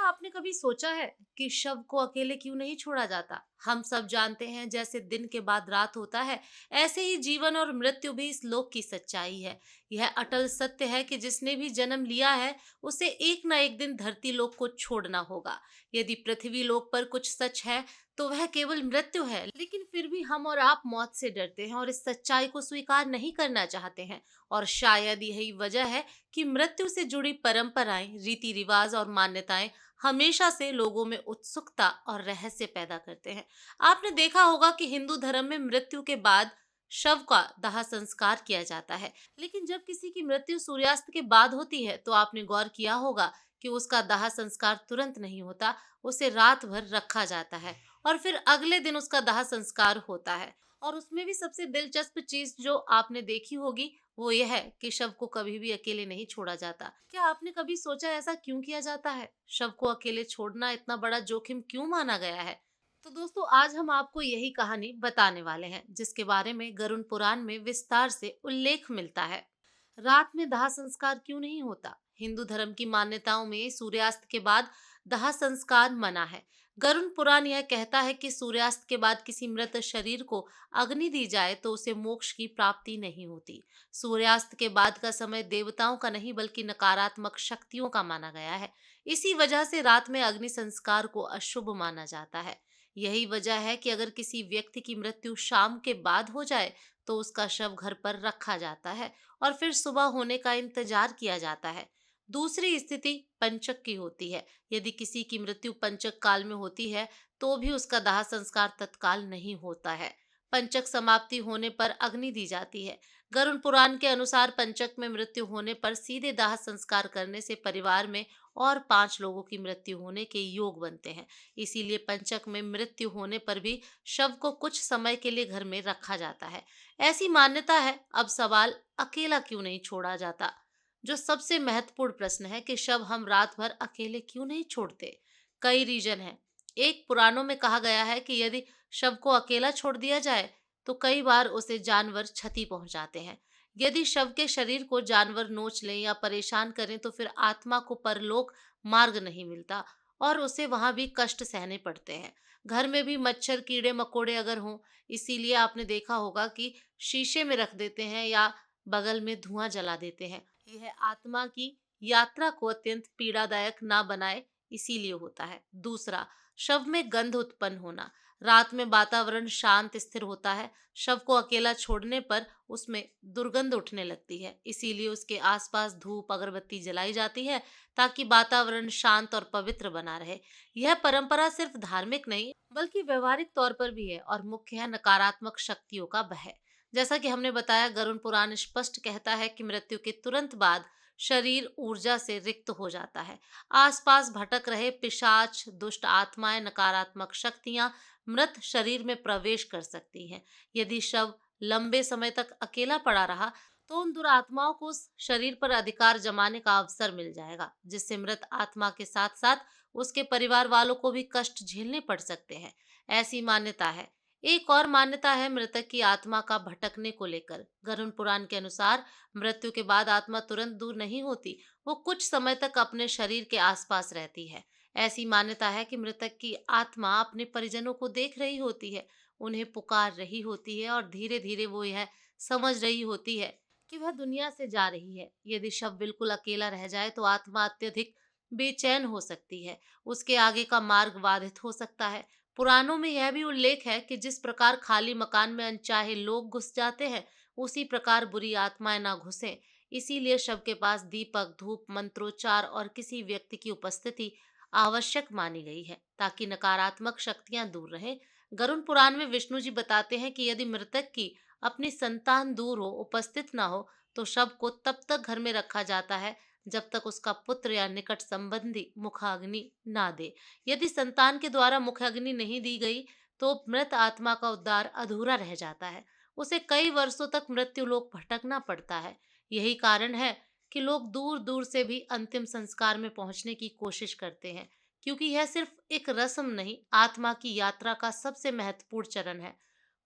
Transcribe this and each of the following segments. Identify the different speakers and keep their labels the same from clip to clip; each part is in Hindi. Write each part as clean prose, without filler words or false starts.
Speaker 1: आपने कभी सोचा है कि शव को अकेले क्यों नहीं छोड़ा जाता? हम सब जानते हैं जैसे दिन के बाद रात होता है, ऐसे ही जीवन और मृत्यु भी इस लोक की सच्चाई है। यह अटल सत्य है कि जिसने भी जन्म लिया है, उसे एक ना एक दिन धरती लोक को छोड़ना होगा। यदि पृथ्वी लोक पर कुछ सच है, तो वह केवल मृत्यु है। लेकिन फिर भी हम और आप मौत से डरते हैं और इस सच्चाई को स्वीकार नहीं करना चाहते हैं। और शायद यही वजह है कि मृत्यु से जुड़ी परंपराएं, रीति रिवाज और मान्यताएं हमेशा से लोगों में उत्सुकता और रहस्य पैदा करते हैं। आपने देखा होगा कि हिंदू धर्म में मृत्यु के बाद शव का दाह संस्कार किया जाता है, लेकिन जब किसी की मृत्यु सूर्यास्त के बाद होती है तो आपने गौर किया होगा कि उसका दाह संस्कार तुरंत नहीं होता, उसे रात भर रखा जाता है और फिर अगले दिन उसका दाह संस्कार होता है। और उसमें भी सबसे दिलचस्प चीज जो आपने देखी होगी वो यह है कि शव को कभी भी अकेले नहीं छोड़ा जाता। क्या आपने कभी सोचा ऐसा क्यों किया जाता है? शव को अकेले छोड़ना इतना बड़ा जोखिम क्यों माना गया है? तो दोस्तों, आज हम आपको यही कहानी बताने वाले हैं जिसके बारे में गरुड़ पुराण में विस्तार से उल्लेख मिलता है। रात में दाह संस्कार क्यों नहीं होता? हिंदू धर्म की मान्यताओं में सूर्यास्त के बाद दाह संस्कार मना है। गरुड़ पुराण यह कहता है कि सूर्यास्त के बाद किसी मृत शरीर को अग्नि दी जाए तो उसे मोक्ष की प्राप्ति नहीं होती। सूर्यास्त के बाद का समय देवताओं का नहीं बल्कि नकारात्मक शक्तियों का माना गया है। इसी वजह से रात में अग्नि संस्कार को अशुभ माना जाता है। यही वजह है कि अगर किसी व्यक्ति की मृत्यु शाम के बाद हो जाए तो उसका शव घर पर रखा जाता है और फिर सुबह होने का इंतजार किया जाता है। दूसरी स्थिति पंचक की होती है। यदि किसी की मृत्यु पंचक काल में होती है तो भी उसका दाह संस्कार तत्काल नहीं होता है। पंचक समाप्ति होने पर अग्नि दी जाती है। गरुड़ पुराण के अनुसार पंचक में मृत्यु होने पर सीधे दाह संस्कार करने से परिवार में और 5 लोगों की मृत्यु होने के योग बनते हैं। इसीलिए पंचक में मृत्यु होने पर भी शव को कुछ समय के लिए घर में रखा जाता है। ऐसी मान्यता है। अब सवाल, अकेला क्यों नहीं छोड़ा जाता? जो सबसे महत्वपूर्ण प्रश्न है कि शव हम रात भर अकेले क्यों नहीं छोड़ते? कई रीजन है। एक, पुराणों में कहा गया है कि यदि शव को अकेला छोड़ दिया जाए तो कई बार उसे जानवर क्षति पहुंचाते हैं। यदि शव के शरीर को जानवर नोच लें या परेशान करें तो फिर आत्मा को परलोक मार्ग नहीं मिलता और उसे वहां भी कष्ट सहने पड़ते हैं। घर में भी मच्छर कीड़े मकोड़े अगर हों, इसीलिए आपने देखा होगा कि शीशे में रख देते हैं या बगल में धुआं जला देते हैं। यह आत्मा की यात्रा को अत्यंत पीड़ादायक ना बनाए, इसीलिए होता है। दूसरा, शव में गंध उत्पन्न होना। रात में वातावरण शांत स्थिर होता है। शव को अकेला छोड़ने पर उसमें दुर्गंध उठने लगती है, इसीलिए उसके आसपास धूप अगरबत्ती जलाई जाती है ताकि वातावरण शांत और पवित्र बना रहे। यह परंपरा सिर्फ धार्मिक नहीं बल्कि व्यवहारिक तौर पर भी है और मुख्य है नकारात्मक शक्तियों का भय। जैसा कि हमने बताया, गरुड़ पुराण स्पष्ट कहता है कि मृत्यु के तुरंत बाद शरीर ऊर्जा से रिक्त हो जाता है। आसपास भटक रहे पिशाच, दुष्ट आत्माएं, नकारात्मक शक्तियां मृत शरीर में प्रवेश कर सकती हैं। यदि शव लंबे समय तक अकेला पड़ा रहा तो उन दुरात्माओं को उस शरीर पर अधिकार जमाने का अवसर मिल जाएगा, जिससे मृत आत्मा के साथ साथ उसके परिवार वालों को भी कष्ट झेलने पड़ सकते हैं। ऐसी मान्यता है। एक और मान्यता है मृतक की आत्मा का भटकने को लेकर। गरुड़ पुराण के अनुसार मृत्यु के बाद आत्मा तुरंत दूर नहीं होती, वो कुछ समय तक अपने शरीर के आसपास रहती है। ऐसी मान्यता है कि मृतक की आत्मा अपने परिजनों को देख रही होती है, उन्हें पुकार रही होती है और धीरे धीरे वो यह समझ रही होती है कि वह दुनिया से जा रही है। यदि शव बिल्कुल अकेला रह जाए तो आत्मा अत्यधिक बेचैन हो सकती है, उसके आगे का मार्ग बाधित हो सकता है। पुराणों में यह भी उल्लेख है कि जिस प्रकार खाली मकान में अनचाहे लोग घुस जाते हैं, उसी प्रकार बुरी आत्माएं ना घुसें। इसीलिए शव के पास दीपक, धूप, मंत्रोच्चार और किसी व्यक्ति की उपस्थिति आवश्यक मानी गई है ताकि नकारात्मक शक्तियां दूर रहें। गरुड़ पुराण में विष्णु जी बताते हैं कि यदि मृतक की अपनी संतान दूर हो, उपस्थित ना हो, तो शव को तब तक घर में रखा जाता है जब तक उसका पुत्र या निकट संबंधी मुखाग्नि ना दे। यदि संतान के द्वारा मुखाग्नि नहीं दी गई तो मृत आत्मा का उद्धार अधूरा रह जाता है, उसे कई वर्षों तक मृत्यु लोक भटकना पड़ता है। यही कारण है कि लोग दूर दूर से भी अंतिम संस्कार में पहुंचने की कोशिश करते हैं, क्योंकि यह सिर्फ एक रस्म नहीं, आत्मा की यात्रा का सबसे महत्वपूर्ण चरण है।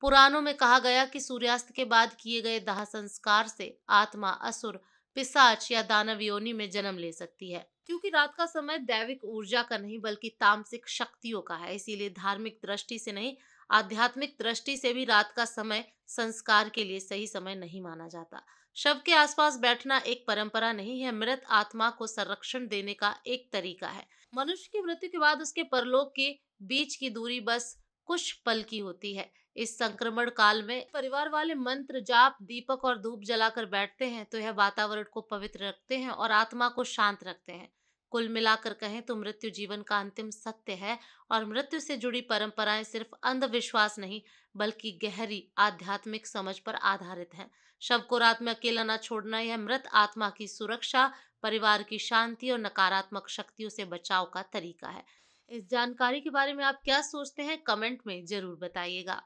Speaker 1: पुराणों में कहा गया कि सूर्यास्त के बाद किए गए दाह संस्कार से आत्मा असुर पिशाच या दानव योनि में जन्म ले सकती है। क्योंकि रात का समय दैविक ऊर्जा का नहीं बल्कि तामसिक शक्तियों का है, इसीलिए धार्मिक दृष्टि से नहीं, आध्यात्मिक दृष्टि से भी रात का समय संस्कार के लिए सही समय नहीं माना जाता। शव के आसपास बैठना एक परंपरा नहीं है, मृत आत्मा को संरक्षण देने का एक तरीका है। मनुष्य की मृत्यु के बाद उसके परलोक के बीच की दूरी बस कुछ पल की होती है। इस संक्रमण काल में परिवार वाले मंत्र जाप, दीपक और धूप जलाकर बैठते हैं, तो यह वातावरण को पवित्र रखते हैं और आत्मा को शांत रखते हैं। कुल मिलाकर कहें तो मृत्यु जीवन का अंतिम सत्य है, और मृत्यु से जुड़ी परंपराएं सिर्फ अंधविश्वास नहीं बल्कि गहरी आध्यात्मिक समझ पर आधारित हैं। शव को रात में अकेला न छोड़ना यह मृत आत्मा की सुरक्षा, परिवार की शांति और नकारात्मक शक्तियों से बचाव का तरीका है। इस जानकारी के बारे में आप क्या सोचते हैं, कमेंट में जरूर बताइएगा।